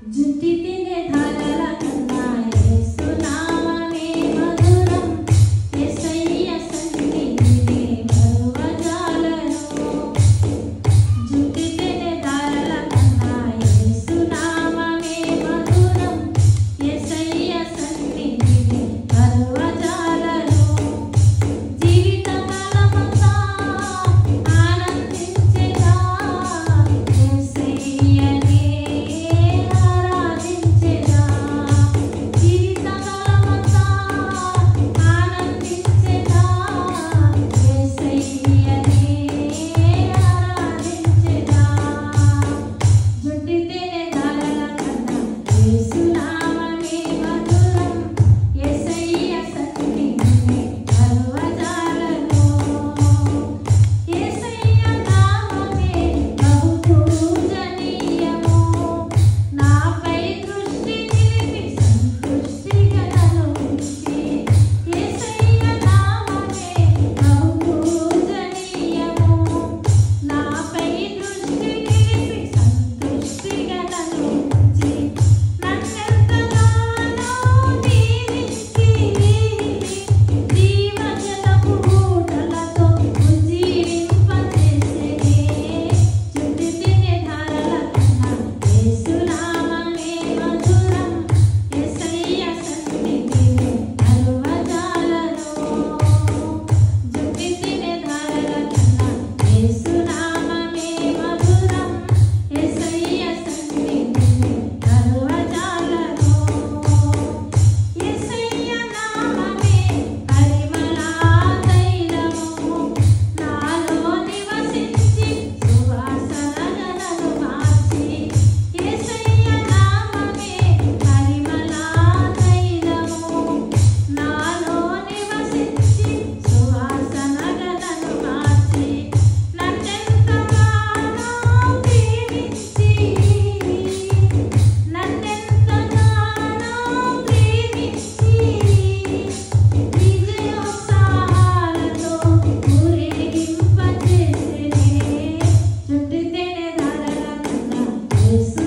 జుట్టితినే ధారల కన్నా యేసు నామమే మధురం యేసయ్య సన్నిధినే మరువజాలను జుట్టితినే ధారల కన్నా యేసు నామమే మధురం యేసయ్య సన్నిధినే మరువజాలను జీవితకాలమంతా ఆనందించెదా యేసయ్యనే ఆరాధించెదా జీవితకాలమంతా ఆనందించెదా యేసయ్యనే ఆరాధించెదా జుట్టితినే ధారల కన్నా యేసు నామమే మధురం యేసయ్య సన్నిధినే మరువజాలను యేసయ్య నామమే బహు పూజనీయము నాపై దృష్టి నిలిపి సంతృష్టిగా నన్ను ఉంచి యేసయ్య నామమే బహు పూజనీయము నాపై దృష్టి నిలిపి సంతృష్టిగా నన్ను ఉంచి నన్నెంతగానో దీవించి జీవజలపు ఊటలతో ఉజ్జీవింపజేసెనే జుట్టితినే ధారల కన్నా యేసు నామమే మధురం యేసయ్య సన్నిధినే మరువజాలను జుట్టితినే ధారల కన్నా యేసు నామమే మధురం యేసయ్య సన్నిధినే మరువజాలను యేసయ్య నామమే పరిమళ తైలము నాలో నివసించి సువాసనగా నన్ను మార్చి యేసయ్య నామమే పరిమళ తైలము నాలో నివసించి సువాసనగా నన్ను మార్చి నన్నెంతగానో ప్రేమించి విజయోత్సాహాలతో ఊరేగింపజేసెనే జుట్టితినే ధారల కన్నా యేసు